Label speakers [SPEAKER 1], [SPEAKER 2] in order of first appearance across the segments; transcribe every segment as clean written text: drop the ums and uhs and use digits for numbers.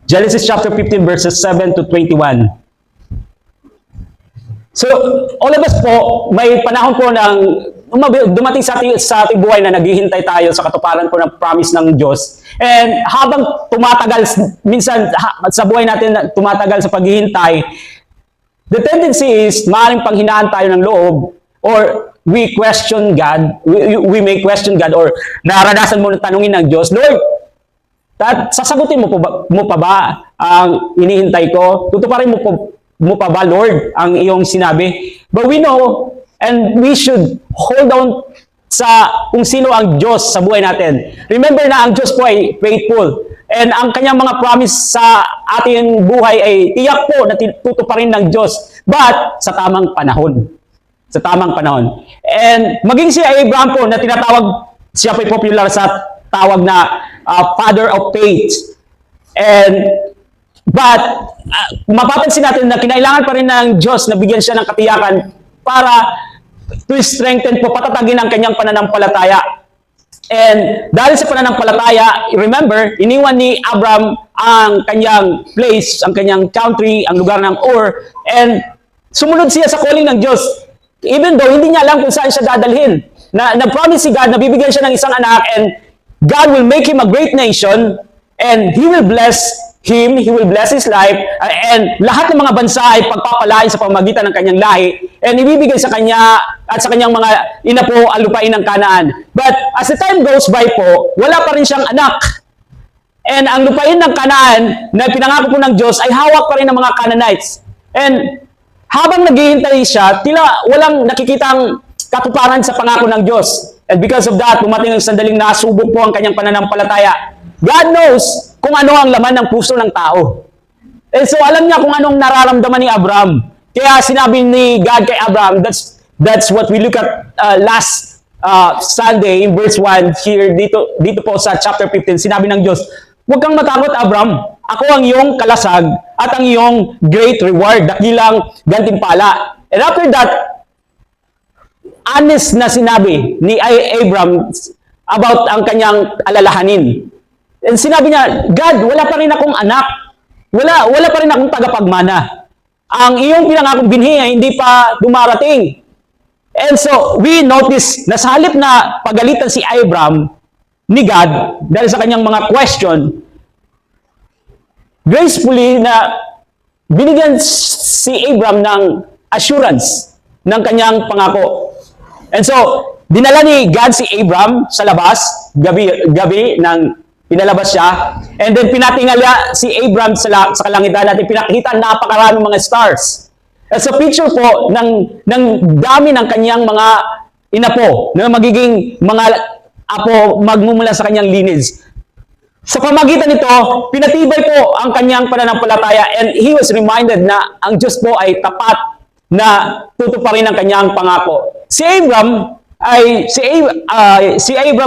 [SPEAKER 1] Genesis chapter 15 verses 7 to 21. So, all of us po, may panahon po ng dumating sa ating buhay na naghihintay tayo sa katuparan po ng promise ng Diyos. And habang tumatagal, minsan sa buhay natin tumatagal sa paghihintay, the tendency is maaaring panghinaan tayo ng loob, or we question God, we may question God, or naranasan mo na tanungin ng Diyos, Lord, sasagutin mo pa ba ang inihintay ko? Tutuparin mo pa ba, Lord, ang iyong sinabi? But we know, and we should hold on sa kung sino ang Diyos sa buhay natin. Remember na ang Diyos po ay faithful. And ang kanyang mga promise sa ating buhay ay tiyak po na tutuparin ng Diyos. But sa tamang panahon. Sa tamang panahon. And maging si Abraham po na tinatawag, siya po ay popular sa tawag na father of faith. But mapapansin natin na kinailangan pa rin ng Diyos na bigyan siya ng katiyakan para to strengthen po, patatagin ang kanyang pananampalataya. And dahil sa pananampalataya, remember, iniwan ni Abraham ang kanyang place, ang kanyang country, ang lugar ng Ur, and sumunod siya sa calling ng Diyos. Even though hindi niya alam kung saan siya dadalhin. Na-promise si God na bibigyan siya ng isang anak, and God will make him a great nation, and He will bless him, He will bless his life, and lahat ng mga bansa ay pagpapalain sa pamamagitan ng kanyang lahi, and ibibigay sa kanya at sa kanyang mga inapo ang lupain ng Kanaan. But as the time goes by po, wala pa rin siyang anak. And ang lupain ng Kanaan na pinangako po ng Diyos ay hawak pa rin ng mga Canaanites. And habang naghihintay siya, tila walang nakikitang katuparan sa pangako ng Diyos. And because of that, dumating ang sandaling nasubok po ang kanyang pananampalataya. God knows kung ano ang laman ng puso ng tao. And so alam niya kung anong nararamdaman ni Abraham. Kaya sinabi ni God kay Abraham, that's what we look at last Sunday in verse 1 here dito po sa chapter 15. Sinabi ng Diyos, huwag kang matakot, Abraham. Ako ang iyong kalasag at ang iyong great reward, dakilang gantimpala. And after that, honest na sinabi ni Abraham about ang kanyang alalahanin. And sinabi niya, God, wala pa rin akong anak. Wala pa rin akong tagapagmana. Ang iyong pinangakong binhi ay hindi pa dumarating. And so, we notice na sa halip na pagalitan si Abraham ni God dahil sa kanyang mga question, gracefully na binigyan si Abraham ng assurance ng kanyang pangako. And so, dinala ni God si Abraham sa labas, gabi ng pinalabas siya. And then pinatingala si Abraham sa kalangitan natin, pinakita napakaraming mga stars. As a picture po ng dami ng kanyang mga inapo, na magiging mga apo magmumula sa kanyang lineage. Sa pamagitan nito, pinatibay po ang kanyang pananampalataya, and he was reminded na ang Diyos po ay tapat na tutuparin ang kanyang pangako. Si Abraham ay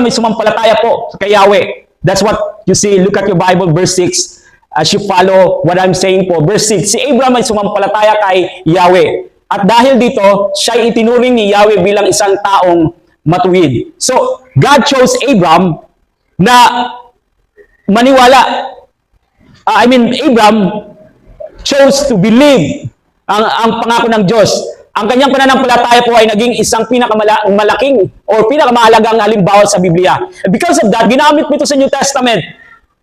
[SPEAKER 1] sumampalataya po kay Yahweh. That's what you see. Look at your Bible, verse 6. As you follow what I'm saying po. Verse 6, si Abraham ay sumampalataya kay Yahweh. At dahil dito, siya itinuring ni Yahweh bilang isang taong matuwid. So, God chose Abraham na maniwala. Abraham chose to believe ang pangako ng Diyos. Ang kanyang pananampalataya po ay naging isang pinakamalaking o pinakamahalagang halimbawa sa Biblia. And because of that, ginamit mo ito sa New Testament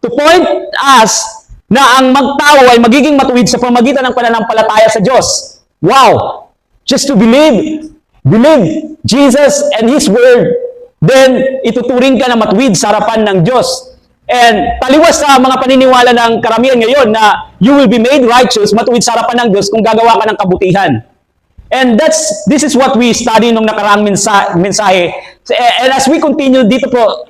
[SPEAKER 1] to point us na ang magtao ay magiging matuwid sa pamamagitan ng pananampalataya sa Diyos. Wow! Just to believe Jesus and His Word, then ituturing ka na matuwid sa harapan ng Diyos. And taliwas sa mga paniniwala ng karamihan ngayon na you will be made righteous, matuwid sa harapan ng Diyos kung gagawa ka ng kabutihan. And this is what we study nung nakaraang mensahe. And as we continue dito po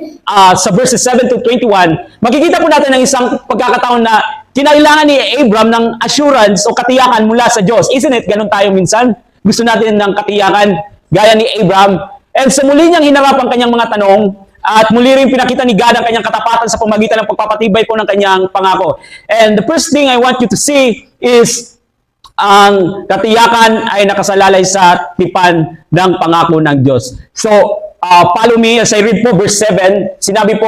[SPEAKER 1] sa verses 7 to 21, makikita po natin ang isang pagkakataon na kinailangan ni Abraham ng assurance o katiyakan mula sa Diyos. Isn't it? Ganun tayo minsan. Gusto natin ng katiyakan gaya ni Abraham. And sa muli niyang hinarap ang kanyang mga tanong, at muli rin pinakita ni God ang kanyang katapatan sa pamagitan ng pagpapatibay po ng kanyang pangako. And the first thing I want you to see is ang katiyakan ay nakasalalay sa tipan ng pangako ng Diyos. So, follow me as I read po verse 7. Sinabi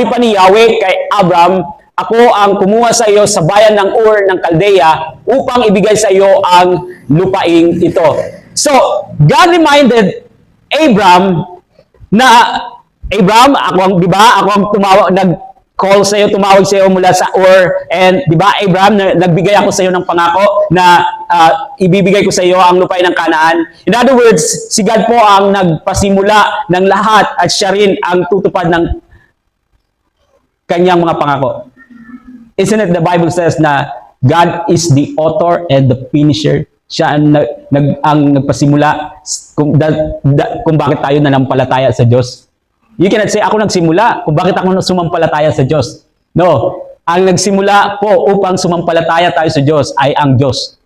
[SPEAKER 1] pa ni Yahweh kay Abraham, ako ang kumuha sa iyo sa bayan ng Ur ng Caldea upang ibigay sa iyo ang lupaing ito. So, God reminded Abram na, Abram, ako ang, di ba, ako ang nag-call sa iyo, tumawag sa iyo mula sa Ur, and di ba, Abram, nagbigay ako sa iyo ng pangako na ibibigay ko sa iyo ang lupain ng Kanaan. In other words, si God po ang nagpasimula ng lahat at siya rin ang tutupad ng kanyang mga pangako. Isn't it the Bible says na God is the author and the finisher? Siya ang, ang nagpasimula kung bakit tayo nanampalataya sa Diyos. You cannot say, ako nagsimula kung bakit ako sumampalataya sa Diyos. No. Ang nagsimula po upang sumampalataya tayo sa Diyos ay ang Diyos.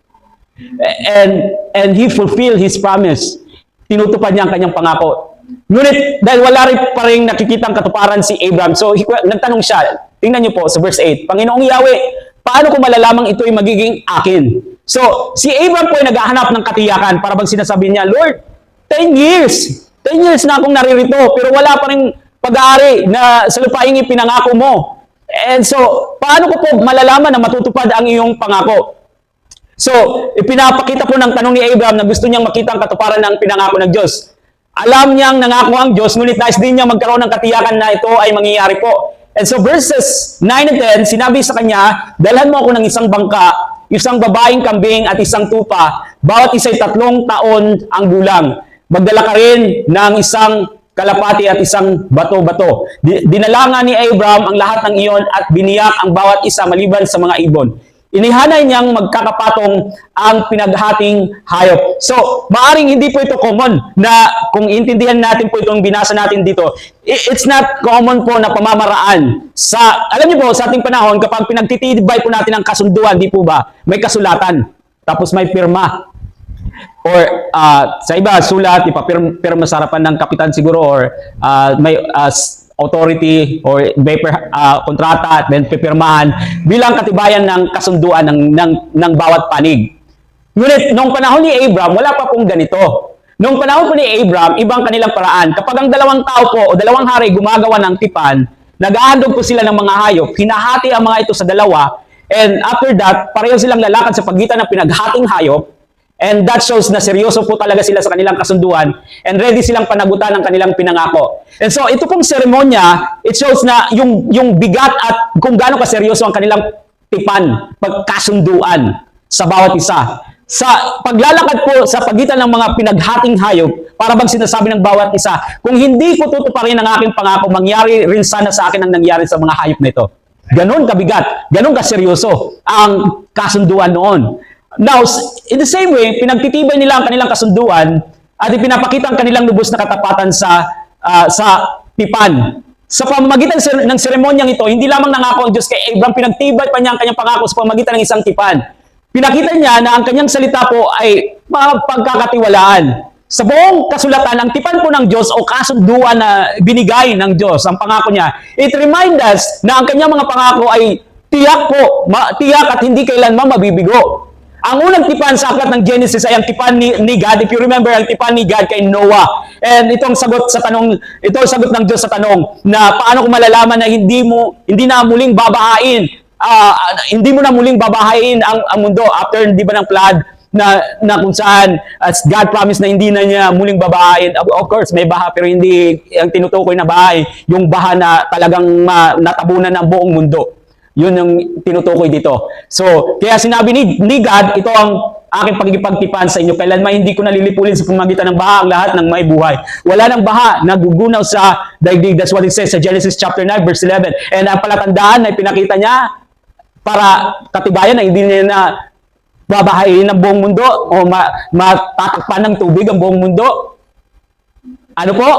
[SPEAKER 1] And He fulfilled His promise. Tinutupad niya ang kanyang pangako. Ngunit dahil wala rin pa rin nakikitang katuparan si Abraham, so nagtanong siya, tingnan niyo po sa verse 8, Panginoong Yahweh, paano ko malalamang ito'y magiging akin? So, si Abraham po ay naghahanap ng katiyakan para bang sinasabi niya, Lord, 10 years na akong naririto, pero wala pa rin pag-aari na sa lupaing ipinangako mo. And so, paano ko po malalaman na matutupad ang iyong pangako? So, ipinapakita po ng tanong ni Abraham na gusto niyang makita ang katuparan ng pinangako ng Diyos. Alam niyang nangako ang Diyos, ngunit nais din niya magkaroon ng katiyakan na ito ay mangyayari po. And so verses 9 and 10, sinabi sa kanya, dalhan mo ako ng isang bangka, isang babaeng kambing at isang tupa, bawat isa'y 3 taon ang gulang. Magdala ka rin ng isang kalapati at isang bato-bato. Dinala nga ni Abraham ang lahat ng iyon at biniyak ang bawat isa maliban sa mga ibon. Inihanay niyang magkakapatong ang pinaghating hayop. So, maaring hindi po ito common na kung intindihan natin po itong binasa natin dito, it's not common po na pamamaraan. Alam niyo po, sa ating panahon, kapag pinagtitibay po natin ang kasunduan, di po ba, may kasulatan, tapos may pirma. Or sa iba, sulat, ipapirma sa harapan ng kapitan siguro, or may authority or kontrata at then pipirmahan bilang katibayan ng kasunduan ng bawat panig. Ngunit nung panahon ni Abraham, wala pa pong ganito. Nung panahon po ni Abraham, ibang kanilang paraan. Kapag ang dalawang tao po o dalawang hari gumagawa ng tipan, nag-ahandog po sila ng mga hayop, hinahati ang mga ito sa dalawa, and after that, pareho silang lalakad sa pagitan ng pinaghating hayop. And that shows na seryoso po talaga sila sa kanilang kasunduan and ready silang panagutan ng kanilang pinangako. And so, ito pong seremonya, it shows na yung bigat at kung gaano kaseryoso ang kanilang tipan, pagkasunduan sa bawat isa. Sa paglalakad po sa pagitan ng mga pinaghating hayop, para bang sinasabi ng bawat isa, kung hindi ko tutuparin ang aking pangako, mangyari rin sana sa akin ang nangyari sa mga hayop na ito. Ganon kabigat, ganon kaseryoso ang kasunduan noon. Now, in the same way, pinagtitibay nila ang kanilang kasunduan at ipinapakita ang kanilang lubos na katapatan sa tipan. Sa pamamagitan ng seremonyang ito, hindi lamang nangako ang Diyos kay Abraham, pinagtibay pa niya ang kanyang pangako sa pamamagitan ng isang tipan. Pinakita niya na ang kanyang salita po ay mapagkakatiwalaan. Sa buong kasulatan, ang tipan po ng Diyos o kasunduan na binigay ng Diyos, ang pangako niya, it reminds us na ang kanyang mga pangako ay tiyak po, tiyak at hindi kailanman mabibigo. Ang unang tipan sa aklat ng Genesis ay ang tipan ni God. If you remember, ang tipan ni God kay Noah. And ito ang sagot ng Diyos sa tanong na paano ko malalaman na hindi na muling babahain, hindi mo na muling babahain ang mundo after di ba ng flood na kung saan as God promised na hindi na niya muling babahain. Of course, may baha pero hindi ang tinutukoy na bahay, yung baha na talagang natabunan ng buong mundo. Yun yung tinutukoy dito. So, kaya sinabi ni God, ito ang aking pagkikipagtipan sa inyo. Kailanman hindi ko nalilipulin sa pamamagitan ng baha ang lahat ng may buhay. Wala ng baha, nagugunaw sa daigdig. That's what it says sa Genesis chapter 9, verse 11. And ang palatandaan na pinakita niya para katibayan na hindi niya na babahayin ng buong mundo o matatakpan ng tubig ang buong mundo. Ano po?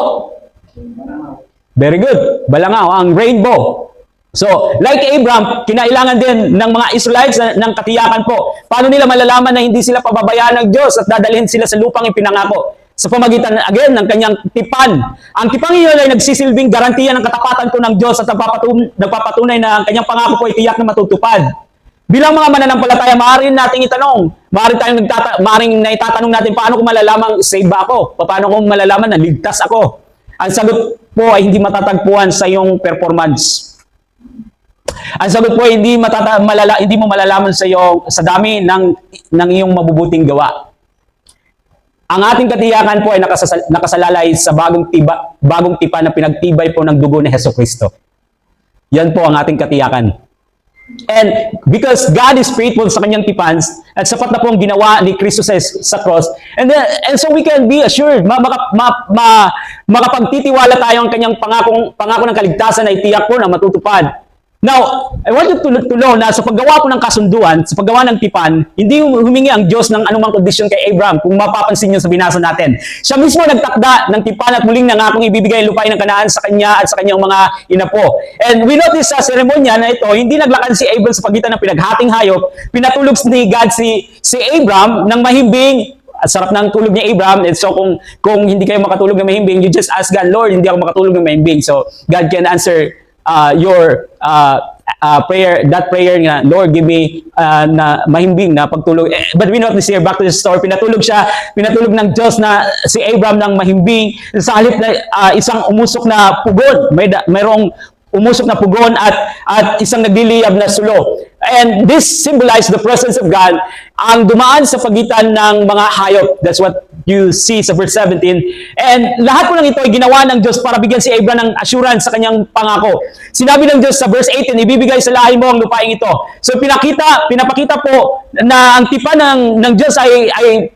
[SPEAKER 1] Very good. Balangaw, ang rainbow. So, like Abraham, kinailangan din ng mga Israelites ng katiyakan po. Paano nila malalaman na hindi sila pababayaan ng Diyos at dadalhin sila sa lupang ipinangako? Sa pamagitan, again, ng kanyang tipan. Ang tipang iyon ay nagsisilbing garantiya ng katapatan po ng Diyos at nagpapatunay na ang kanyang pangako po ay tiyak na matutupad. Bilang mga mananampalataya, maaaring nating itanong, maaaring naitatanong natin, paano ko malalamang save ba ako? Paano ko malalaman na ligtas ako? Ang sagot po ay hindi matatagpuan sa iyong performance. Ang sagot po, hindi mo malalaman sa dami ng iyong mabubuting gawa. Ang ating katiyakan po ay nakasalalay sa bagong tipan na pinagtibay po ng dugo ni Jesucristo. Yan po ang ating katiyakan. And because God is faithful sa kanyang tipan, at sapat na po ang ginawa ni Kristo sa cross, and so we can be assured, makapagtitiwala tayo ang kanyang pangako ng kaligtasan na itiyak po na matutupad. Now, I want you to know na sa paggawa po ng kasunduan, sa paggawa ng tipan, hindi humingi ang Diyos ng anumang kondisyon kay Abraham, kung mapapansin nyo sa binasa natin. Siya mismo nagtakda ng tipan at muling nangakong ibibigay ang lupain ng Kanaan sa kanya at sa kanyang mga inapo. And we notice sa seremonya na ito, hindi naglakad si Abel sa pagitan ng pinaghating hayop, pinatulog ni God si Abraham ng mahimbing. At sarap ng tulog ni Abraham. And so kung hindi kayo makatulog ng mahimbing, you just ask God, Lord, hindi ako makatulog ng mahimbing. So God can answer your prayer, that prayer nga, Lord, give me na mahimbing na pagtulog. But we notice here, back to the story, pinatulog ng Diyos na si Abraham ng mahimbing sa halip na isang umusok na pugon. Mayroong umusok na pugon at isang nagliliyab na sulo. And this symbolized the presence of God ang dumaan sa pagitan ng mga hayop. That's what you see sa verse 17. And lahat po ng ito ay ginawa ng Diyos para bigyan si Abraham ng assurance sa kanyang pangako. Sinabi ng Diyos sa verse 18, ibibigay sa lahi mo ang lupaing ito. So pinapakita po na ang tipan ng Diyos ay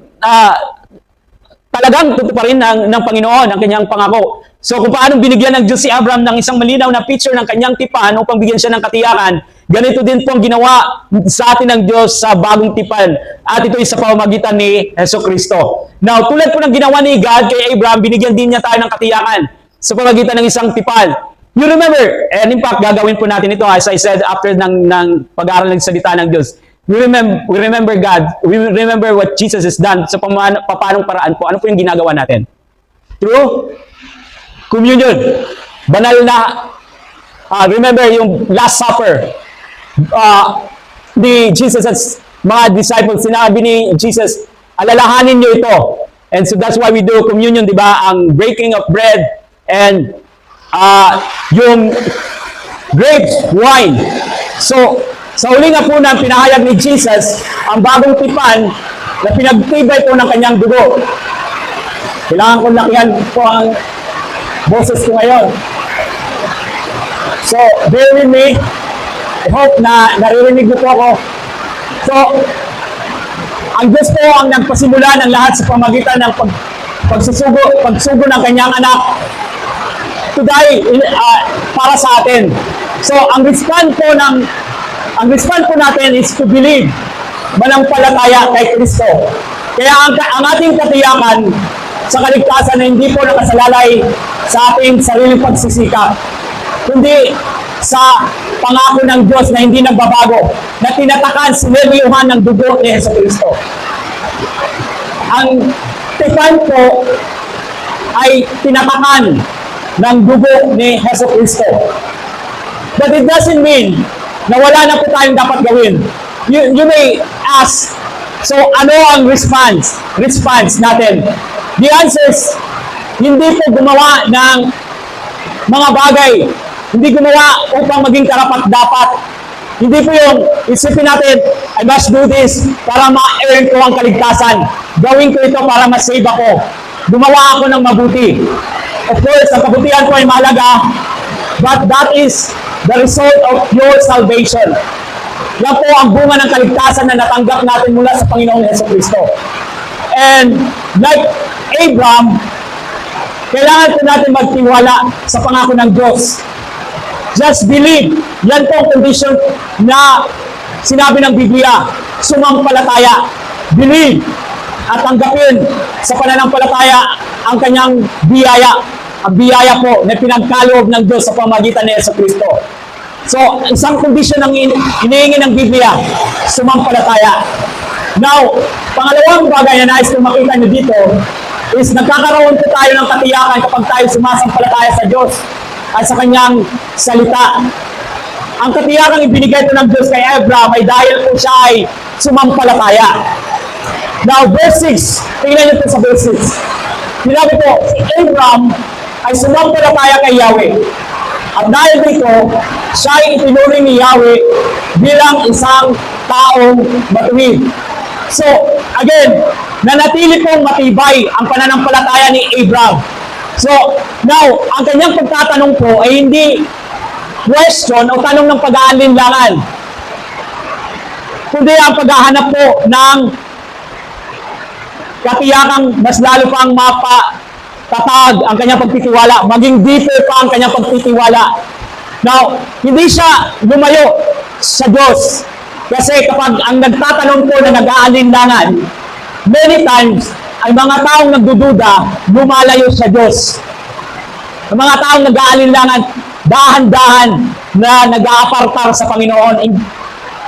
[SPEAKER 1] talagang tutuparin ng Panginoon ang kanyang pangako. So kung paano binigyan ng Diyos si Abraham ng isang malinaw na picture ng kanyang tipan upang bigyan siya ng katiyakan, ganito din po ang ginawa sa atin ng Diyos sa bagong tipan. At ito ay sa pamamagitan ni Jesucristo. Now, tulad po ng ginawa ni God kay Abraham, binigyan din niya tayo ng katiyakan sa pamamagitan ng isang tipan. You remember, and in fact, gagawin po natin ito, as I said, after ng pag-aaral ng salita ng Diyos. We remember God. We remember what Jesus has done sa paanong paraan po. Ano po yung ginagawa natin? Through communion. Banal na, remember yung Last Supper. Ni Jesus at mga disciples, sinabi ni Jesus, alalahanin nyo ito. And so that's why we do communion, di ba? Ang breaking of bread and yung grape wine. So, sa huli nga po na pinahayag ni Jesus, ang bagong tipan na pinagtibay po ng kanyang dugo. Kailangan ko lakihan po ang boses ko ngayon. So, bear with me. I hope na naririnig niyo po ako. So, ang Diyos po ang nagpasimula ng lahat sa pamagitan ng pagsugo ng kanyang anak to die para sa atin. So, ang response po natin is to believe, manampalataya kay Kristo. Kaya ang ating katiyakan sa kaligtasan na hindi po nakasalalay sa ating sariling pagsisikap, kundi sa pangako ng Diyos na hindi nagbabago, na tinatakan sinelyohan ng dugo ni Jesucristo. Ang tipan po ay tinatakan ng dugo ni Jesucristo. But it doesn't mean na wala na po tayong dapat gawin. You may ask, so ano ang response natin? The answer is, hindi po gumawa ng mga bagay, hindi gumawa upang maging karapat-dapat. Hindi po yung isipin natin, I must do this para ma-earn ko ang kaligtasan. Gawin ko ito para ma-save ako. Gumawa ako ng mabuti. Of course, ang kabutihan ko ay mahalaga, but that is the result of your salvation. Yan po ang bunga ng kaligtasan na natanggap natin mula sa Panginoong Jesucristo. And like Abraham, kailangan po natin magtiwala sa pangako ng Diyos. Just believe. Yan po ang condition na sinabi ng Biblia. Sumampalataya. Believe. At tanggapin sa pananampalataya ang kanyang biyaya. Ang biyaya po na pinagkaloob ng Diyos sa pamagitan ni Jesucristo. So, isang condition ang hinihingi ng Biblia, sumampalataya. Now, pangalawang bagay na nais kong makita nyo dito is nagkakaroon po tayo ng katiyakan kapag tayo sumasampalataya sa Diyos at sa kanyang salita. Ang katiyakang ibinigay ito ng Diyos kay Abraham ay dahil po siya ay sumampalataya. Now, verse 6, tingnan nyo po sa verse 6. Sinabi po, si Abraham ay sumampalataya kay Yahweh. At dahil dito, siya ay itinuring ni Yahweh bilang isang taong matuwid. So, again, nanatili pong matibay ang pananampalataya ni Abraham. So, now, ang kanyang pagtatanong po ay hindi question o tanong ng pag-aalinlangan, kundi ang paghahanap po ng katiyakang mas lalo pang mapatatag ang kanyang pagtitiwala, maging deeper pa ang kanyang pagtitiwala. Now, hindi siya lumayo sa Diyos. Kasi kapag ang nagtatanong po na nag-aalinlangan, many times, ay mga taong nagdududa, lumalayo sa Diyos. Ang mga taong nag-aalinlangan, dahan-dahan na nag-aapartar sa Panginoon.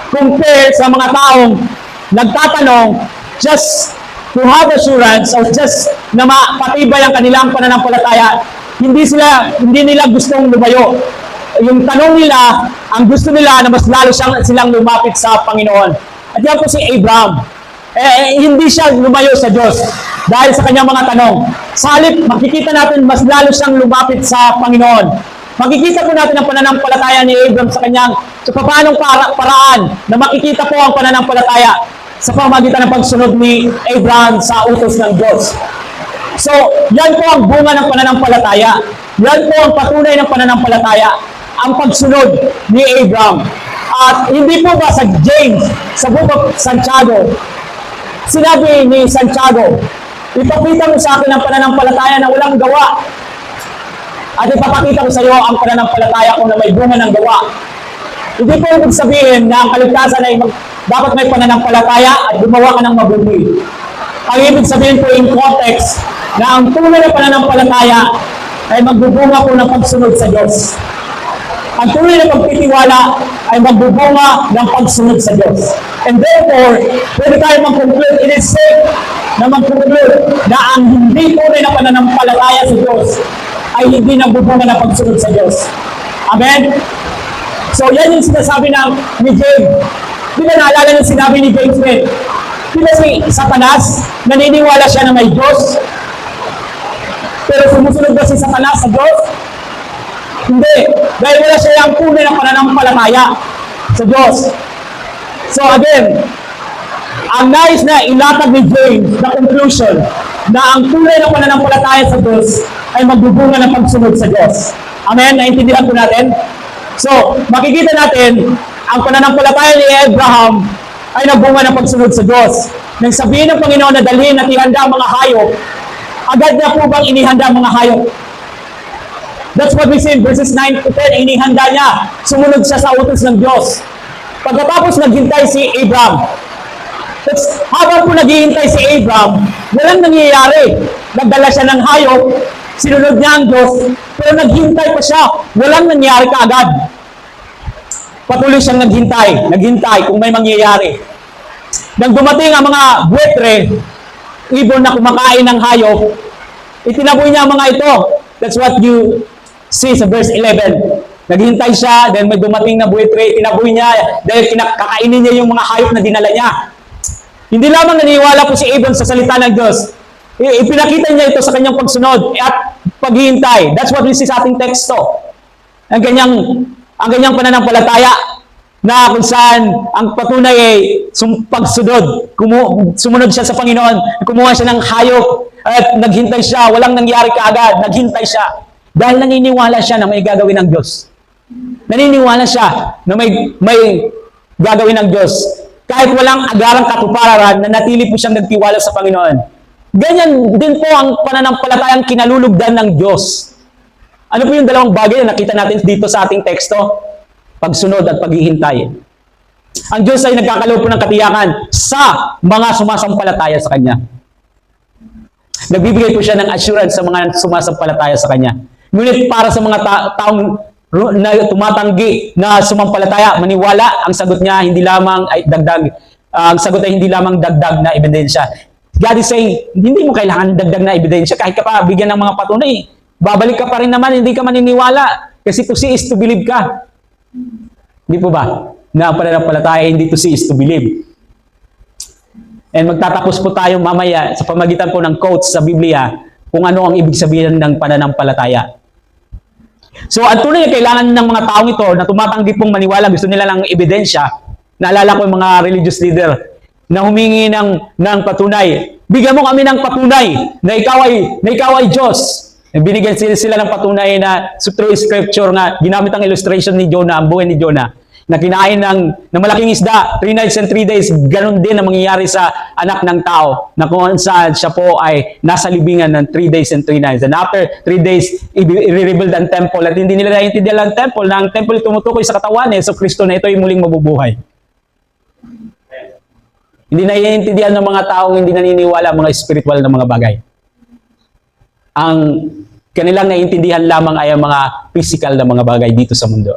[SPEAKER 1] Compare sa mga taong nagtatanong just to have assurance or just na mapatibay ang kanilang pananampalataya, hindi nila gustong lumayo. Yung tanong nila, ang gusto nila na mas lalo silang lumapit sa Panginoon. At yan po si Abraham. Hindi siya lumayo sa Diyos dahil sa kanyang mga tanong. Sa halip, makikita natin mas lalo siyang lumapit sa Panginoon. Makikita po natin ang pananampalataya ni Abraham sa paanong paraan na makikita po ang pananampalataya sa pamamagitan ng pagsunod ni Abraham sa utos ng Diyos. So, yan po ang bunga ng pananampalataya. Yan po ang patunay ng pananampalataya, ang pagsunod ni Abraham. At hindi po ba sa James, sa Book of Santiago, sinabi ni Santiago, ipakita mo sa akin ang pananampalataya na walang gawa. At ipapakita ko sa iyo ang pananampalataya ko na may bunga ng gawa. Hindi po ibig sabihin na ang kaligtasan ay dapat may pananampalataya at gumawa ka ng mabuti. Ang ibig sabihin po in context na ang tunay na pananampalataya ay magbubunga po ng pagsunod sa Diyos. Ang tunay na pagtitiwala ay magbubunga ng pagsunod sa Diyos. And therefore, pwede tayo mag-conclude, it is safe na mag-conclude na ang hindi tunay na pananampalataya sa Diyos ay hindi nagbubunga ng pagsunod sa Diyos. Amen? So, yan yung sinasabi ni James. Di ba naalala yung sinabi ni James Ben? Di ba si Satanas, naniniwala siya na may Diyos? Pero sumusunod ba si Satanas sa Diyos? Hindi. Dahil wala siya yung tunay na pananampalataya sa Diyos. So again, ang nais na ilatag ni James na conclusion na ang tunay na pananampalataya sa Diyos ay magbubunga ng pagsunod sa Diyos. Amen? Naintindihan po natin? So, makikita natin ang pananampalataya ni Abraham ay nagbunga ng pagsunod sa Diyos. Nang sabihin ng Panginoon na dalhin at ihanda ang mga hayop, agad na po bang inihanda ang mga hayop? That's what we see in verses 9 to 10. Inihanda niya. Sumunod siya sa utos ng Diyos. Pagkatapos naghintay si Abraham. Habang po naghihintay si Abraham, walang nangyayari. Nagdala siya ng hayop, sinunod niya ang Diyos, pero naghintay pa siya. Walang nangyayari kaagad. Patuloy siyang naghintay kung may mangyayari. Nang dumating ang mga buwetre, ibon na kumakain ng hayop, itinaboy niya ang mga ito. That's what you see sa verse 11. Naghintay siya, then may dumating na buwetre, tinaboy niya, dahil kakainin niya yung mga hayop na dinala niya. Hindi lamang naniwala po si Abraham sa salita ng Diyos. Ipinakita niya ito sa kanyang pagsunod at paghihintay. That's what we see sa ating teksto. Ang kanyang pananampalataya na kung saan ang patunay ay pagsunod. Sumunod siya sa Panginoon, kumuha siya ng hayop at naghintay siya. Walang nangyari kaagad, naghintay siya. Dahil naniniwala siya na may gagawin ng Diyos. Naniniwala siya na may gagawin ng Diyos. Kahit walang agarang katuparan, na natili po siyang nagtiwala sa Panginoon. Ganyan din po ang pananampalatayang kinalulugdan ng Diyos. Ano po yung dalawang bagay na nakita natin dito sa ating teksto? Pagsunod at paghihintay. Ang Diyos ay nagkakaloob po ng katiyakan sa mga sumasampalataya sa Kanya. Nagbibigay po siya ng assurance sa mga sumasampalataya sa Kanya. Ngunit para sa mga taong na tumatanggi na sumampalataya, maniwala, ang sagot niya hindi lamang ay dagdag. Ang sagot ay hindi lamang dagdag na ebidensya. God is saying, hindi mo kailangan dagdag na ebidensya. Kahit ka pa bigyan ng mga patunay, babalik ka pa rin naman, hindi ka maniniwala. Kasi to see is to believe ka. Hindi po ba? Na ang pananampalataya, hindi to see is to believe. And magtatapos po tayo mamaya sa pamagitan po ng quotes sa Biblia kung ano ang ibig sabihin ng pananampalataya. So, ang tunay na kailangan ng mga taong ito na tumatanggi pong maniwala, gusto nila ng ebidensya. Naalala ko yung mga religious leader na humingi ng patunay. Bigyan mo kami ng patunay na ikaw ay Diyos. Binigyan sila ng patunay na through scripture nga, ginamit ang illustration ni Jonah, ang buhay ni Jonah, na kinain ng malaking isda, 3 nights and 3 days, ganun din ang mangyayari sa anak ng tao, na kung saan siya po ay nasa libingan ng 3 days and 3 nights. And after 3 days, i-rebuild ang temple. At hindi nila naiintindihan ang temple, na ang temple tumutukoy sa katawan ni Yesu Kristo na ito ay muling mabubuhay. Hindi naiintindihan ng mga taong hindi naniniwala mga spiritual na mga bagay. Ang kanilang naiintindihan lamang ay ang mga physical na mga bagay dito sa mundo.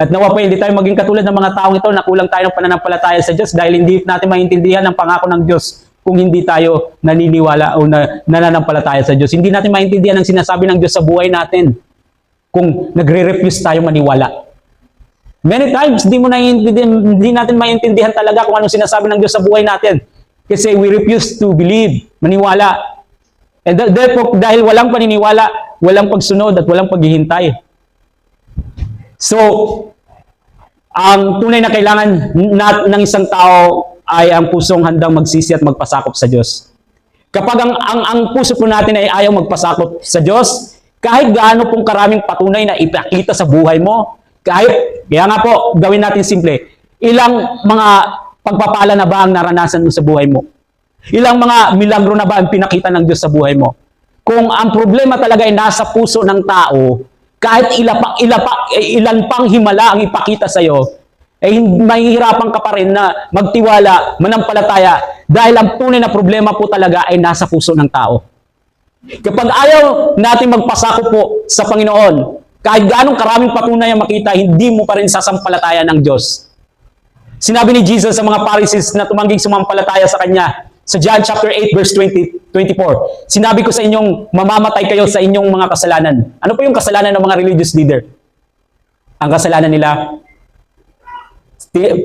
[SPEAKER 1] At nawa po, hindi tayo maging katulad ng mga taong ito na kulang tayo ng pananampalataya sa Diyos dahil hindi natin maintindihan ang pangako ng Diyos kung hindi tayo naniniwala o nananampalataya sa Diyos. Hindi natin maintindihan ang sinasabi ng Diyos sa buhay natin kung nagre-refuse tayo maniwala. Many times, hindi natin maintindihan talaga kung anong sinasabi ng Diyos sa buhay natin. Kasi we refuse to believe, maniwala. And therefore, dahil walang paniniwala, walang pagsunod at walang paghihintay. So, ang tunay na kailangan ng isang tao ay ang pusong handang magsisi at magpasakop sa Diyos. Kapag ang puso po natin ay ayaw magpasakop sa Diyos, kahit gaano pong karaming patunay na ipakita sa buhay mo, kaya nga po, gawin natin simple. Ilang mga pagpapala na ba ang naranasan mo sa buhay mo? Ilang mga milagro na ba ang pinakita ng Diyos sa buhay mo? Kung ang problema talaga ay nasa puso ng tao, kahit ilan pang himala ang ipakita sa iyo, eh mahihirapan ka pa rin na magtiwala, manampalataya, dahil ang tunay na problema po talaga ay nasa puso ng tao. Kapag ayaw natin magpasako po sa Panginoon, kahit gaanong karaming patunay ang makita, hindi mo pa rin sasampalataya ng Diyos. Sinabi ni Jesus sa mga Pharisees na tumangging sumampalataya sa Kanya, sa John chapter 8 verse 24, sinabi ko sa inyong mamamatay kayo sa inyong mga kasalanan. Ano po yung kasalanan ng mga religious leader? Ang kasalanan nila,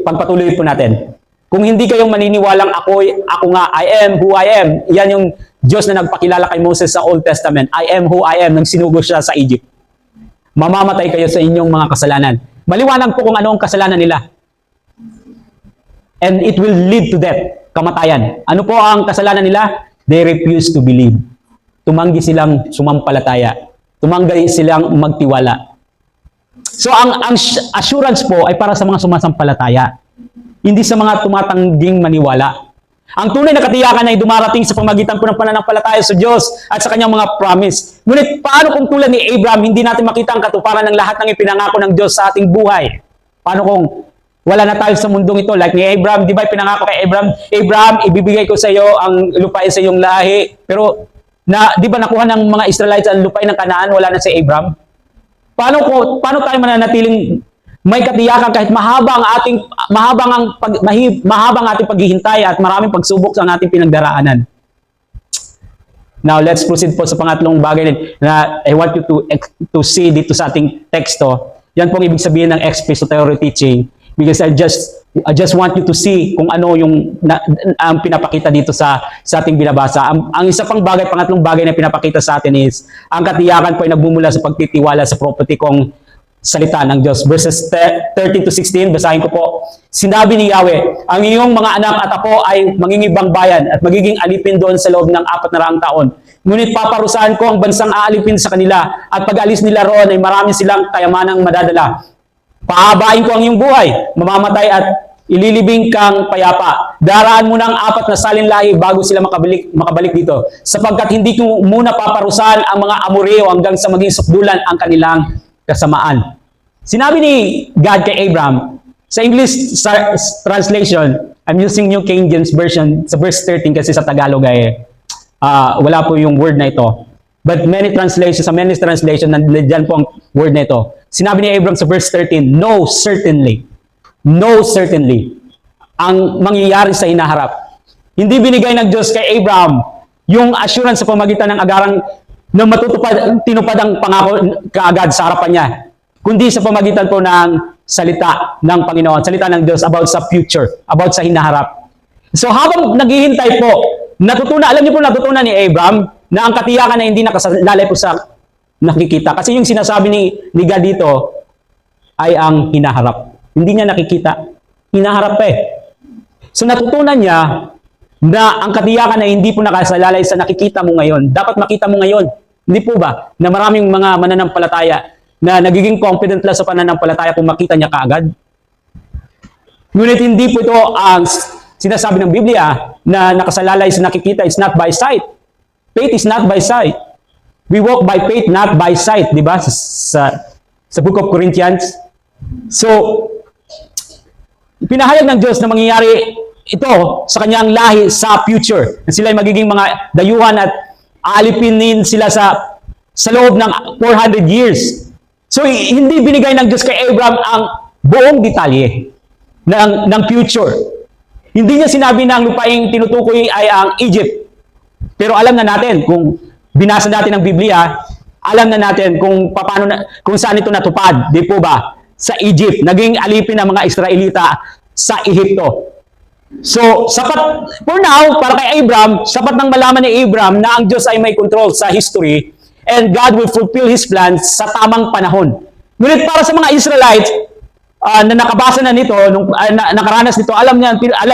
[SPEAKER 1] pagpatuloy po natin. Kung hindi kayong maniniwalang ako nga, I am who I am, yan yung Diyos na nagpakilala kay Moses sa Old Testament. I am who I am, nang sinugo siya sa Egypt. Mamamatay kayo sa inyong mga kasalanan. Maliwanag po kung ano ang kasalanan nila. And it will lead to death, kamatayan. Ano po ang kasalanan nila? They refuse to believe. Tumanggi silang sumampalataya. Tumanggi silang magtiwala. So ang assurance po ay para sa mga sumasampalataya. Hindi sa mga tumatangging maniwala. Ang tunay na katiyakan ay dumarating sa pamagitan po ng pananampalataya sa Diyos at sa kanyang mga promise. Ngunit paano kung tulad ni Abraham, hindi natin makita ang katuparan ng lahat ng ipinangako ng Diyos sa ating buhay? Paano kung wala na tayo sa mundong ito? Like ni Abraham, di ba pinangako kay Abraham, ibibigay ko sa iyo ang lupain sa iyong lahi. Pero di ba nakuha ng mga Israelites ang lupain ng Kanaan, wala na si Abraham? Paano tayo mananatiling may katiyakan kahit mahabang ating paghihintay at maraming pagsubok sa ating pinagdaraanan? Now, let's proceed po sa pangatlong bagay na I want you to see dito sa ating teksto. Yan pong ibig sabihin ng expository teaching, because I just want you to see kung ano yung ang pinapakita dito sa ating binabasa. Ang isa pang bagay, pangatlong bagay na pinapakita sa atin is ang katiyakan po ay nagmumula sa pagtitiwala sa prophetikong salita ng Diyos. Verses 13 to 16, basahin ko po. Sinabi ni Yahweh, ang iyong mga anak at apo ay mangingibang bayan at magiging alipin doon sa loob ng 400 taon. Ngunit paparusahan ko ang bansang aalipin sa kanila at pag-alis nila roon ay marami silang kayamanang madadala. Pahabain ko ang iyong buhay, mamamatay at ililibing kang payapa. Daraan mo ng 4 na salinlahi bago sila makabalik dito. Sapagkat hindi ko muna paparusahan ang mga Amoreo hanggang sa maging sukdulan ang kanilang kasamaan. Sinabi ni God kay Abraham, sa English translation, I'm using New King James Version sa verse 13 kasi sa Tagalog ay wala po yung word na ito. But many translations, nandiyan po ang word na ito. Sinabi ni Abraham sa verse 13, no, certainly, ang mangyayari sa hinaharap. Hindi binigay ng Diyos kay Abraham yung assurance sa pamagitan ng agarang na tinupad ang pangako kaagad sa harapan niya, kundi sa pamagitan po ng salita ng Panginoon, salita ng Diyos about sa future, about sa hinaharap. So habang naghihintay po, natutunan ni Abraham na ang katiyakan na hindi nakasalalay po sa nakikita. Kasi yung sinasabi ni God dito ay ang hinaharap. Hindi niya nakikita. Hinaharap pa eh. So natutunan niya na ang katiyakan ay hindi po nakasalalay sa nakikita mo ngayon. Dapat makita mo ngayon. Hindi po ba na maraming mga mananampalataya na nagiging confident lang sa pananampalataya kung makita niya kaagad? Ngunit hindi po ito ang sinasabi ng Biblia na nakasalalay sa nakikita. It's not by sight. Faith is not by sight. We walk by faith, not by sight. Di ba? Sa Book of Corinthians. So, pinahayag ng Diyos na mangyayari ito sa kanyang lahi sa future. Na sila ay magiging mga dayuhan at aalipinin sila sa loob ng 400 years. So, hindi binigay ng Diyos kay Abraham ang buong detalye ng future. Hindi niya sinabi na ang lupaing tinutukoy ay ang Egypt. Pero alam na natin, kung binasa natin ang Biblia, alam na natin kung saan ito natupad. Di po ba? Sa Egypt. Naging alipin ng mga Israelita sa Ehipto. So, sapat, for now, para kay Abraham, sapat nang malaman ni Abraham na ang Diyos ay may control sa history and God will fulfill His plans sa tamang panahon. Ngunit para sa mga Israelites, na nakabasa na nito, nakaranas nito, alam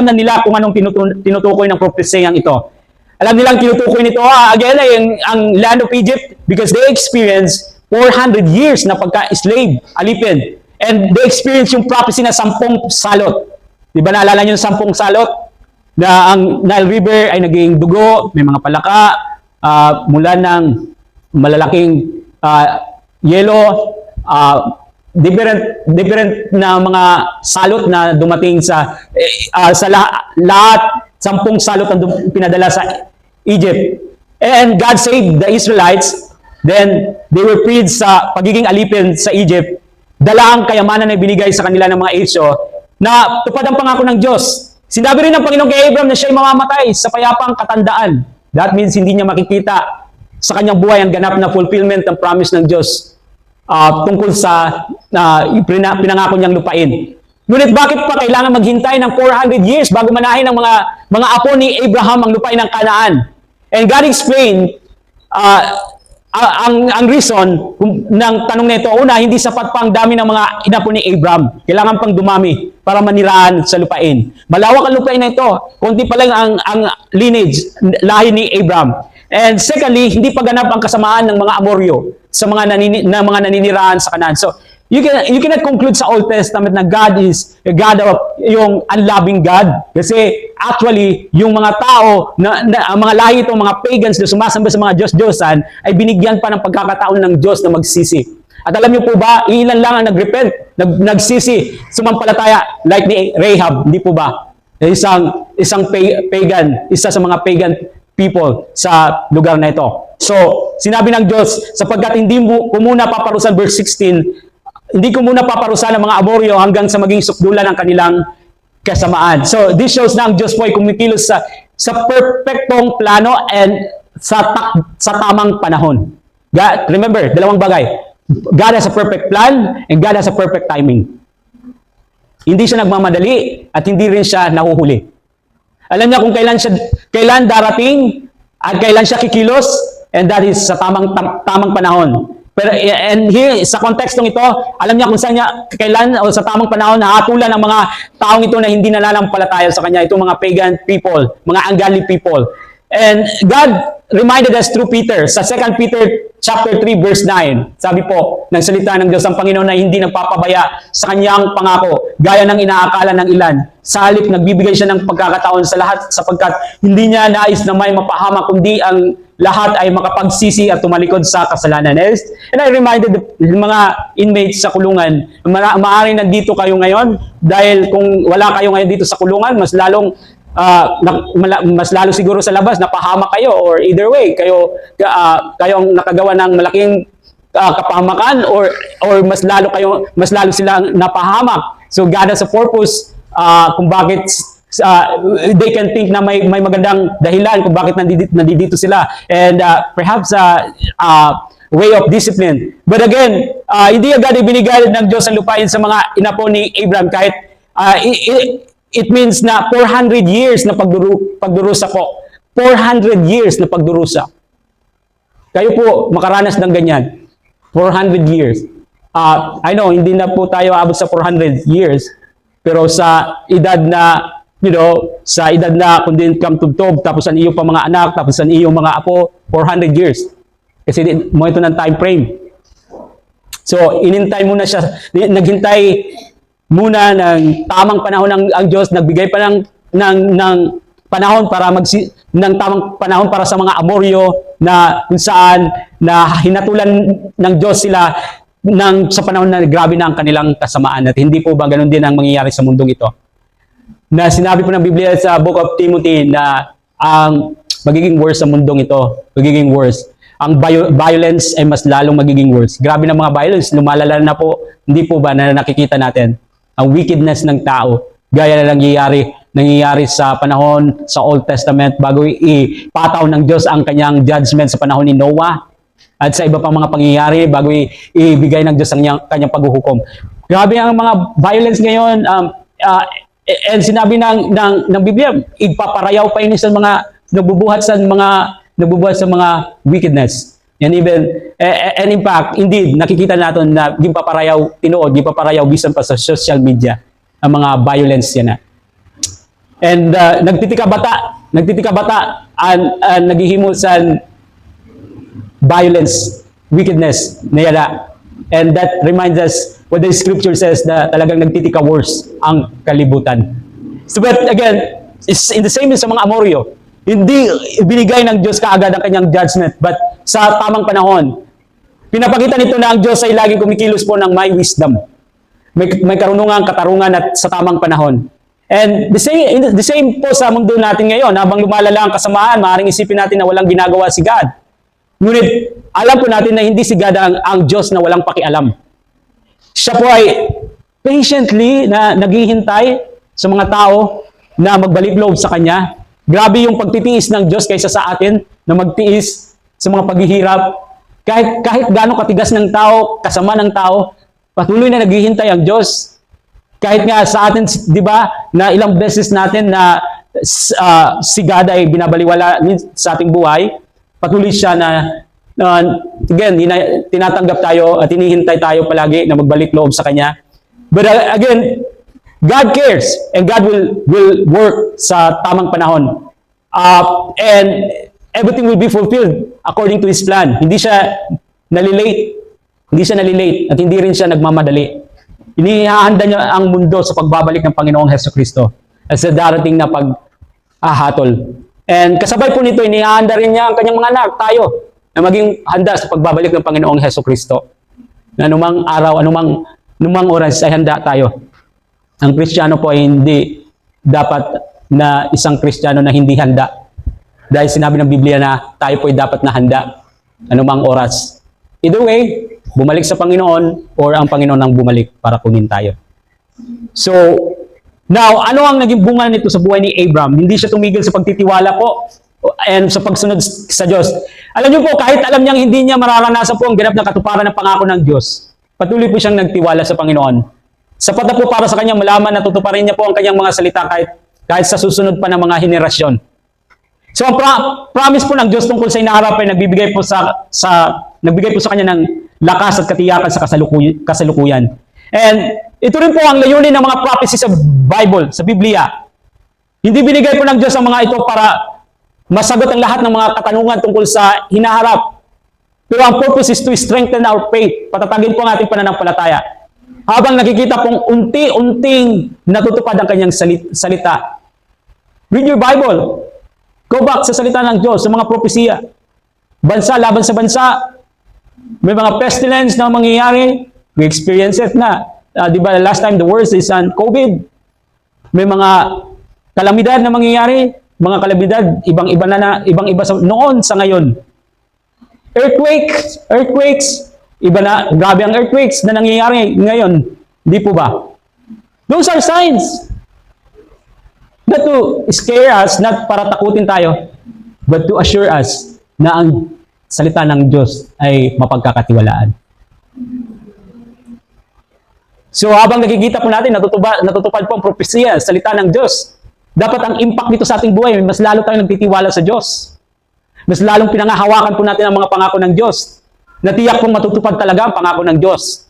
[SPEAKER 1] na nila kung anong tinutukoy ng prophesyang ito. Alam nilang tinutukoy nito, again, ay ang land of Egypt because they experienced 400 years na pagka-slave, alipin. And they experienced yung prophecy na 10 salot. Di ba naalala niyo yung 10 salot? Na ang Nile River ay naging dugo, may mga palaka, mula ng malalaking yelo, different na mga salot na dumating sa lahat 10 salot ang pinadala sa Egypt. And God saved the Israelites. Then they were freed sa pagiging alipin sa Egypt. Dala ang kayamanan na binigay sa kanila ng mga Etio na tupad ang pangako ng Diyos. Sinabi rin ng Panginoon kay Abraham na siya ay mamamatay sa payapang katandaan. That means hindi niya makikita sa kanyang buhay ang ganap na fulfillment ng promise ng Diyos tungkol sa pinangako niyang lupain. Ngunit bakit pa kailangan maghintay ng 400 years bago manahin ng mga apo ni Abraham ang lupain ng Kanaan? And God explained ang reason ng tanong nito. Una, hindi sapat pa ang dami ng mga inapo ni Abraham. Kailangan pang dumami para maniraan sa lupain. Malawak ang lupain na ito. Kunti pa lang ang lineage, lahi ni Abraham. And secondly, hindi pa ganap ang kasamaan ng mga Amoryo sa mga naninirahan sa Kanaan. So, you cannot conclude sa Old Testament na God is a God of yung unloving God. Kasi actually, yung mga tao, ang mga lahi itong mga pagans na sumasamba sa mga Diyos-Diyosan ay binigyan pa ng pagkakataon ng Diyos na magsisi. At alam niyo po ba, ilan lang ang nag-repent, nagsisi, sumampalataya like ni Rahab, hindi po ba? Isang pagan, isa sa mga pagan people sa lugar na ito. So, sinabi ng Diyos, sapagkat hindi ko muna paparusahan, verse 16, hindi ko muna paparusahan ang mga Amoryo hanggang sa maging sukdulan ng kanilang kasamaan. So, this shows na ang Diyos po ay kumikilos sa perfectong plano and sa tamang panahon. God, remember, dalawang bagay. God has a perfect plan and God has a perfect timing. Hindi siya nagmamadali at hindi rin siya nahuhuli. Alam niya kung kailan darating at kailan siya kikilos, and that is sa tamang panahon. Pero and here, sa kontekstong ito, alam niya kung saan niya, kailan o sa tamang panahon nahatulan ang mga taong ito na hindi nananampalataya sa kanya, itong mga pagan people, mga ungodly people. And God reminded us through Peter, sa 2 Peter chapter 3 verse 9, sabi po ng salita ng Diyos ang Panginoon na hindi nagpapabaya sa kanyang pangako, gaya ng inaakala ng ilan. Sa halip, nagbibigay siya ng pagkakataon sa lahat sapagkat hindi niya nais na may mapahamak, kundi ang lahat ay makapagsisi at tumalikod sa kasalanan. And I reminded the mga inmates sa kulungan, maaaring nandito kayo ngayon dahil kung wala kayo ngayon dito sa kulungan, mas lalo siguro sa labas napahamak kayo, or either way kayo ang nakagawa ng malaking kapahamakan, or mas lalo silang napahamak. So God has a purpose kung bakit they can think na may magandang dahilan kung bakit nandito sila, and perhaps way of discipline. But again, hindi agad ibinigay ng Diyos ang lupain sa mga inapo ni Abraham kahit it means na 400 years na pagdurusa po. 400 years na pagdurusa. Kayo po makaranas ng ganyan. 400 years. I know, hindi na po tayo abot sa 400 years, pero sa edad na, sa edad na kung din kamtugtog, tapos ang iyong pa mga anak, tapos ang iyong mga apo, 400 years. Kasi mo ito ng time frame. So, inintay muna siya, naghintay muna ng tamang panahon ang Diyos, nagbigay pa ng panahon para ng tamang panahon para sa mga Amoryo na kung saan na hinatulan ng Diyos sila sa panahon na grabe na ang kanilang kasamaan. At hindi po ba ganun din ang mangyayari sa mundong ito? Na sinabi po ng Biblia sa Book of Timothy na ang magiging worse sa mundong ito, magiging worse. Ang violence ay mas lalong magiging worse. Grabe na mga violence, lumalala na po, hindi po ba na nakikita natin ang wickedness ng tao, gaya na nangyayari sa panahon sa Old Testament bago ipataw ng Diyos ang kanyang judgment sa panahon ni Noah at sa iba pang mga pangyayari bago ibigay ng Diyos ang kanyang paghuhukom. Grabe ang mga violence ngayon, and sinabi ng Biblia, ipaparayaw pa yun sa mga nagbubuhat sa mga wickedness. And in fact, indeed, nakikita natin na gipaparayaw tinuod, gipaparayaw bisan pa sa social media ang mga violence yan na. And nagtitika bata naghihimo sa violence, wickedness na yada. And that reminds us what the scripture says na talagang nagtitika worse ang kalibutan. So but again, it's in the same sa mga Amoryo. Hindi binigay ng Diyos kaagad ang kanyang judgment, but sa tamang panahon. Pinapakita nito na ang Diyos ay laging kumikilos po ng may wisdom. May karunungan, katarungan at sa tamang panahon. And the same po sa mundo natin ngayon, habang lumalala ang kasamaan, maaaring isipin natin na walang ginagawa si God. Ngunit alam po natin na hindi si God ang Diyos na walang pakialam. Siya po ay patiently na naghihintay sa mga tao na magbalik loob sa Kanya. Grabe yung pagtitiis ng Diyos kaysa sa atin na magtiis sa mga paghihirap. Kahit gaano katigas ng tao, kasama ng tao, patuloy na naghihintay ang Diyos. Kahit nga sa atin, di ba, na ilang beses natin na si God ay binabaliwala sa ating buhay, patuloy siya na again, tinatanggap tayo at hinihintay tayo palagi na magbalik loob sa Kanya. But again, God cares and God will work sa tamang panahon. And everything will be fulfilled according to His plan. Hindi siya nalilate at hindi rin siya nagmamadali. Inihahanda niya ang mundo sa pagbabalik ng Panginoong Hesukristo at sa darating na pag-ahatol. And kasabay po nito, inihahanda rin niya ang kanyang mga anak, tayo, na maging handa sa pagbabalik ng Panginoong Hesukristo. Na anumang araw, anumang oras ay handa tayo. Ang Kristiyano po ay hindi dapat na isang Kristiyano na hindi handa. Dahil sinabi ng Biblia na tayo po ay dapat na handa anumang oras. Either way, bumalik sa Panginoon or ang Panginoon ang bumalik para kunin tayo. So, now, ano ang naging bunga nito sa buhay ni Abram? Hindi siya tumigil sa pagtitiwala po and sa pagsunod sa Diyos. Alam niyo po, kahit alam niyang hindi niya mararanasan po ang ganap na katuparan ng pangako ng Diyos, patuloy po siyang nagtiwala sa Panginoon. Sapat na po para sa kanya malaman na tutuparin niya po ang kanyang mga salita kahit sa susunod pa ng mga henerasyon. So, ang promise po ng Diyos tungkol sa inaharap ay nagbibigay po sa kanya ng lakas at katiyakan sa kasalukuyan. And ito rin po ang layunin ng mga prophecy sa Bible, sa Biblia. Hindi binigay po ng Diyos ang mga ito para masagot ang lahat ng mga katanungan tungkol sa hinaharap. Pero ang purpose is to strengthen our faith. Patatagin po ang ating pananampalataya. Habang nakikita pong unti-unting natutupad ang kanyang salita. Read your Bible. Go back sa salita ng Diyos, sa mga propesiya. Bansa, laban sa bansa. May mga pestilence na mangyayari. We experience it na. Di ba, last time the worst is on COVID. May mga kalamidad na mangyayari. Mga kalamidad, ibang-iba noon sa ngayon. Earthquakes, iba na, grabe ang earthquakes na nangyayari ngayon. Di po ba? Those are signs. Not to scare us, not para takutin tayo, but to assure us na ang salita ng Diyos ay mapagkakatiwalaan. So habang nakikita po natin, natutupad po ang propesya, salita ng Diyos. Dapat ang impact nito sa ating buhay, mas lalo tayong nagtitiwala sa Diyos. Mas lalong pinangahawakan po natin ang mga pangako ng Diyos. na tiyak kong matutupad talaga ang pangako ng Diyos.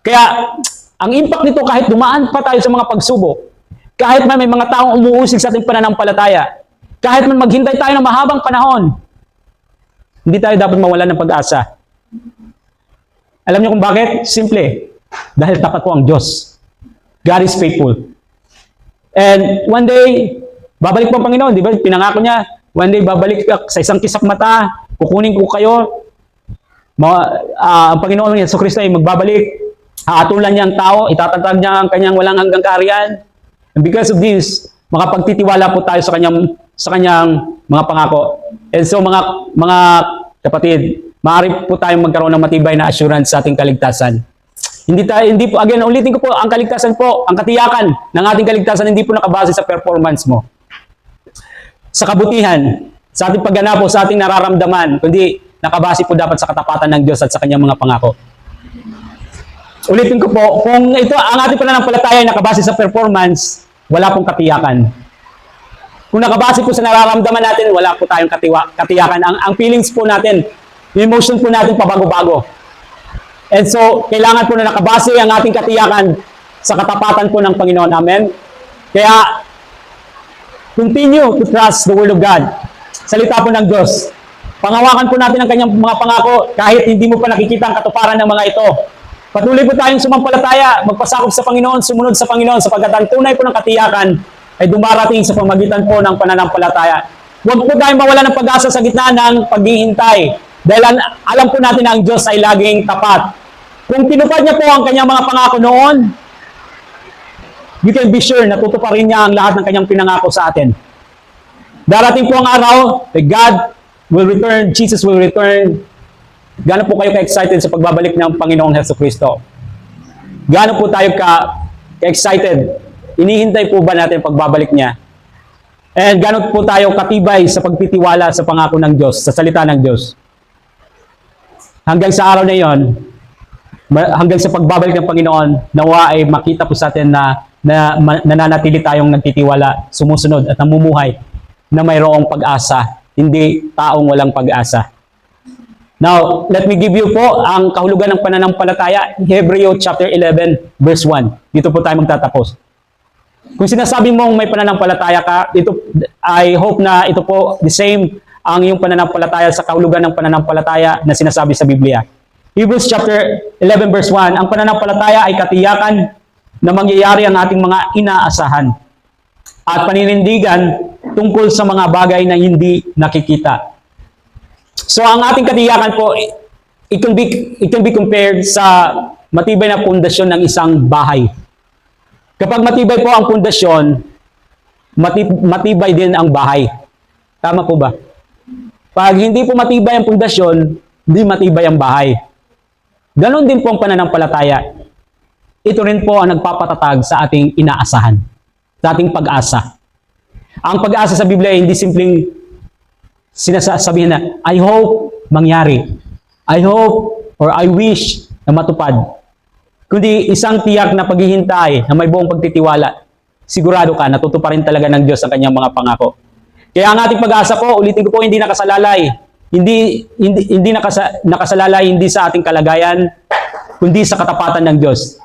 [SPEAKER 1] Kaya, ang impact nito kahit dumaan pa tayo sa mga pagsubok, kahit may mga taong umuusig sa ating pananampalataya, kahit man maghintay tayo ng mahabang panahon, hindi tayo dapat mawalan ng pag-asa. Alam niyo kung bakit? Simple. Dahil tapat po ang Diyos. God is faithful. And one day, babalik po ang Panginoon. Di ba? Pinangako niya, one day babalik sa isang kisap mata, kukunin ko kayo. Ang Panginoon Yesu Kristo ay magbabalik. Haatulan niya ang tao, itatatag niya ang kanyang walang hanggang kaharian. And because of this, makapagtitiwala po tayo sa kanyang mga pangako. And so mga kapatid, maaari po tayong magkaroon ng matibay na assurance sa ating kaligtasan. Hindi po, again, ulitin ko po, ang kaligtasan po, ang katiyakan ng ating kaligtasan hindi po nakabase sa performance mo, sa kabutihan, sa ating pagganap po, sa ating nararamdaman, kundi nakabase po dapat sa katapatan ng Diyos at sa kanyang mga pangako. Ulitin ko po, kung ito ang ating pananampalataya ay nakabase sa performance, wala pong katiyakan. Kung nakabase po sa nararamdaman natin, wala po tayong katiyakan. Ang feelings po natin, yung emotion po natin pabago-bago. And so, kailangan po na nakabase ang ating katiyakan sa katapatan po ng Panginoon. Amen? Kaya, continue to trust the Word of God. Salita po ng Diyos. Pangawakan po natin ang kanyang mga pangako kahit hindi mo pa nakikita ang katuparan ng mga ito. Patuloy po tayong sumampalataya, magpasakop sa Panginoon, sumunod sa Panginoon, sapagkat ang tunay po ng katiyakan ay dumarating sa pamagitan po ng pananampalataya. Huwag po tayong mawala ng pag-asa sa gitna ng paghihintay. Dahil alam po natin na ang Diyos ay laging tapat. Kung tinupad niya po ang kanyang mga pangako noon, you can be sure na tutuparin niya ang lahat ng kanyang pinangako sa atin. Darating po ang araw that God will return, Jesus will return. Gaano po kayo ka-excited sa pagbabalik ng Panginoong Hesus Kristo? Gaano po tayo ka-excited? Inihintay po ba natin pagbabalik niya? And gaano po tayo katibay sa pagtitiwala sa pangako ng Diyos, sa salita ng Diyos? Hanggang sa araw na iyon, hanggang sa pagbabalik ng Panginoon, nawa ay makita po sa atin na nananatili tayong nagtitiwala, sumusunod at namumuhay na mayroong pag-asa, hindi taong walang pag-asa. Now, let me give you po ang kahulugan ng pananampalataya, Hebreo chapter 11, verse 1. Dito po tayo magtatapos. Kung sinasabi mong may pananampalataya ka, I hope na ito po the same ang iyong pananampalataya sa kahulugan ng pananampalataya na sinasabi sa Biblia. Hebrews chapter 11 verse 1, ang pananampalataya ay katiyakan na mangyayari ang ating mga inaasahan at paninindigan tungkol sa mga bagay na hindi nakikita. So ang ating katiyakan po, it can be compared sa matibay na pundasyon ng isang bahay. Kapag matibay po ang pundasyon, matibay din ang bahay. Tama po ba? Pag hindi po matibay ang pundasyon, hindi matibay ang bahay. Ganon din po ang pananampalataya. Ito rin po ang nagpapatatag sa ating inaasahan, sa ating pag-asa. Ang pag-asa sa Biblia ay hindi simpleng sinasabihin na, I hope mangyari. I hope or I wish na matupad. Kundi isang tiyak na paghihintay na may buong pagtitiwala. Sigurado ka, natutuparin talaga ng Diyos ang kanyang mga pangako. Kaya ang ating pag-asa po, ulitin ko po, hindi nakasalalay. Hindi nakasalalay hindi sa ating kalagayan, kundi sa katapatan ng Diyos.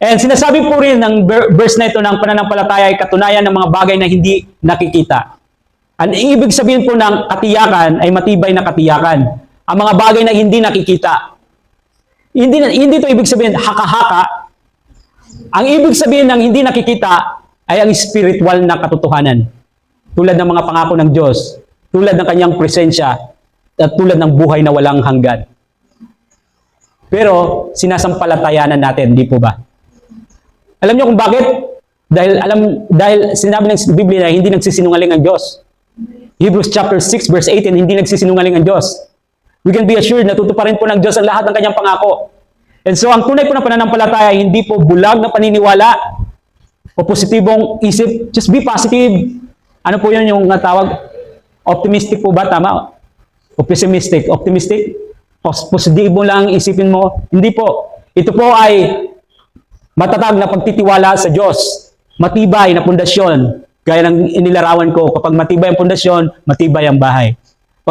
[SPEAKER 1] And sinasabi po rin ng verse na ito ng pananampalataya ay katunayan ng mga bagay na hindi nakikita. Ang ibig sabihin po ng katiyakan ay matibay na katiyakan. Ang mga bagay na hindi nakikita. Hindi ito ibig sabihin haka-haka. Ang ibig sabihin ng hindi nakikita ay ang spiritual na katotohanan. Tulad ng mga pangako ng Diyos, tulad ng kanyang presensya, at tulad ng buhay na walang hanggan. Pero sinasampalatayanan natin, di po ba? Alam niyo kung bakit? Dahil sinabi ng Biblia na hindi nagsisinungaling ang Diyos. Hebrews chapter 6 verse 18, hindi nagsisinungaling ang Diyos. We can be assured na tutuparin po ng Diyos ang lahat ng kanyang pangako. And so ang tunay po na pananampalataya hindi po bulag na paniniwala o positibong isip. Just be positive. Ano po yun yung tawag? Optimistic po ba? Tama? O pessimistic? Optimistic? Positibo lang isipin mo? Hindi po. Ito po ay matatag na pagtitiwala sa Diyos. Matibay na pundasyon. Gaya ng inilarawan ko, kapag matibay ang pundasyon, matibay ang bahay.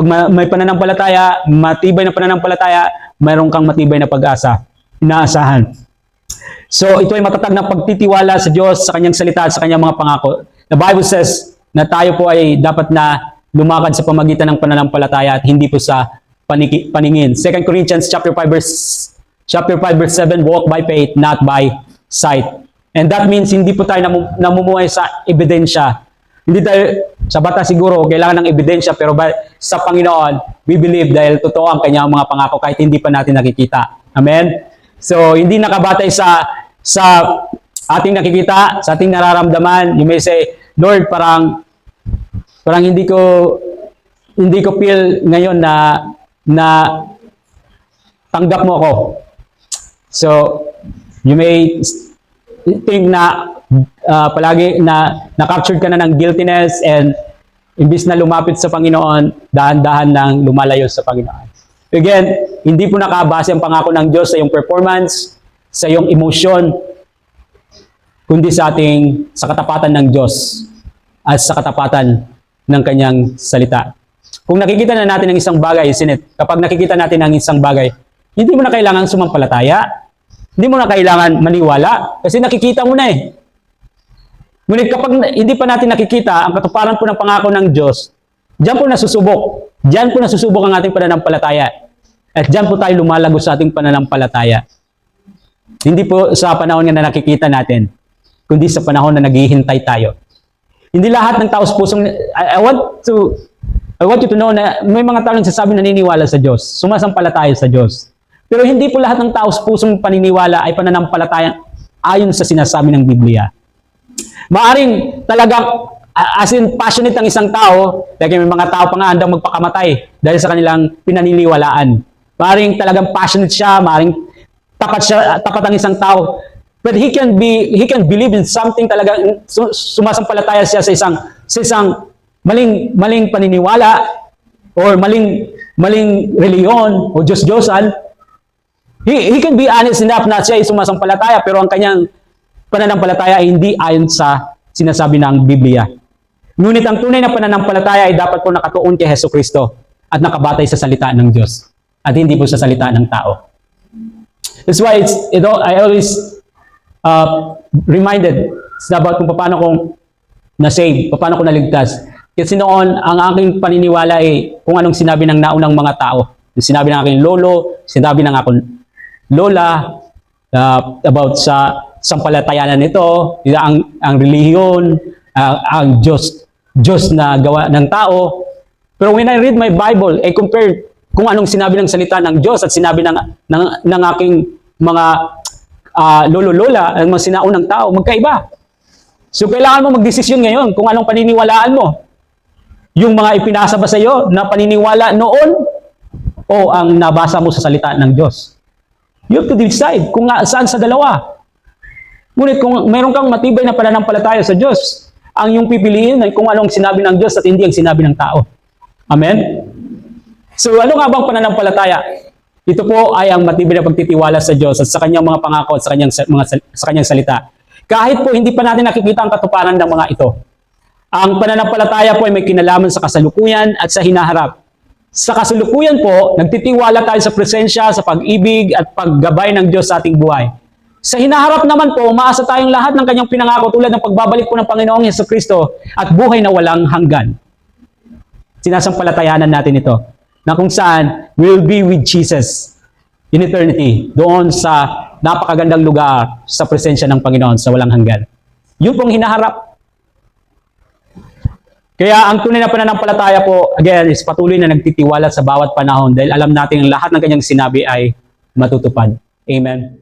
[SPEAKER 1] may pananampalataya, matibay na pananampalataya, mayroon kang matibay na pag-asa, inaasahan. So, ito ay matatag na pagtitiwala sa Diyos, sa Kanyang salita, sa Kanyang mga pangako. The Bible says na tayo po ay dapat na lumakad sa pamagitan ng pananampalataya at hindi po sa paningin. 2 Corinthians chapter 5 verse 7, walk by faith, not by sight. And that means hindi po tayo namumuhay sa ebidensya. Hindi tayo, sa bata siguro, kailangan ng ebidensya, pero sa Panginoon, we believe dahil totoo ang Kanyang mga pangako kahit hindi pa natin nakikita. Amen? So, hindi nakabatay sa ating nakikita, sa ating nararamdaman. You may say, Lord, parang hindi ko feel ngayon na tanggap mo ako. So, you may think na palagi na captured ka na ng guiltiness, and imbis na lumapit sa Panginoon, dahan-dahan lang lumalayo sa Panginoon. Again, hindi po nakabase ang pangako ng Diyos sa iyong performance, sa iyong emosyon, kundi sa katapatan ng Diyos at sa katapatan ng Kanyang salita. Kung nakikita na natin ang isang bagay, kapag nakikita natin ang isang bagay, hindi mo na kailangan sumampalataya, hindi mo na kailangan maniwala, kasi nakikita mo na eh. Ngunit kapag hindi pa natin nakikita ang katuparan po ng pangako ng Diyos, diyan po nasusubok. Diyan po nasusubok ang ating pananampalataya. At diyan po tayo lumalago sa ating pananampalataya. Hindi po sa panahon na nakikita natin, kundi sa panahon na naghihintay tayo. Hindi lahat ng taos pusong, I want you to know na may mga tao nagsasabi naniniwala sa Diyos, sumasampalataya sa Diyos. Pero hindi po lahat ng taos pusong paniniwala ay pananampalataya ayon sa sinasabi ng Biblia. Maaring talagang as in passionate ang isang tao, dahil may mga tao pa nga handang magpakamatay dahil sa kanilang pinaniniwalaan. Maaring talagang passionate siya, maaring tapat ang isang tao. But he can believe in something, talagang sumasampalataya siya sa isang maling paniniwala or maling reliyon o Diyos-Diyosan. He can be honest enough na siya ay sumasampalataya, pero ang kanyang pananampalataya ay hindi ayon sa sinasabi ng Biblia. Ngunit ang tunay na pananampalataya ay dapat po nakatuon kay Hesukristo at nakabatay sa salita ng Diyos at hindi po sa salita ng tao. That's why I always reminded about kung paano kong na-save, paano ko naligtas. Kasi noon, ang aking paniniwala ay kung anong sinabi ng naunang mga tao. Sinabi ng aking lolo, sinabi ng aking lola about sa sampalatayanan nito, ang relihiyon, ang Diyos na gawa ng tao. Pero when I read my Bible, I compare kung anong sinabi ng salita ng Diyos at sinabi ng aking mga lolo-lola, ang mga sinaunang tao, magkaiba. So kailangan mo magdesisyon ngayon kung anong paniniwalaan mo. Yung mga ipinasa ba sa iyo na paniniwala noon o ang nabasa mo sa salita ng Diyos. You have to decide kung saan sa dalawa. Ngunit kung meron kang matibay na pananampalataya sa Diyos, ang iyong pipiliin ay kung anong sinabi ng Diyos at hindi ang sinabi ng tao. Amen? So ano nga bang pananampalataya? Ito po ay ang matibay na pagtitiwala sa Diyos at sa kanyang mga pangako at sa kanyang salita. Kahit po hindi pa natin nakikita ang katuparan ng mga ito. Ang pananampalataya po ay may kinalaman sa kasalukuyan at sa hinaharap. Sa kasalukuyan po, nagtitiwala tayo sa presensya, sa pag-ibig at paggabay ng Diyos sa ating buhay. Sa hinaharap naman po, umaasa tayong lahat ng kanyang pinangako tulad ng pagbabalik po ng Panginoong Hesukristo at buhay na walang hanggan. Sinasampalatayanan natin ito na kung saan we will be with Jesus in eternity, doon sa napakagandang lugar sa presensya ng Panginoon sa walang hanggan. Yun pong hinaharap. Kaya ang tunay na pananampalataya po, again, is patuloy na nagtitiwala sa bawat panahon dahil alam natin ang lahat ng kanyang sinabi ay matutupad. Amen.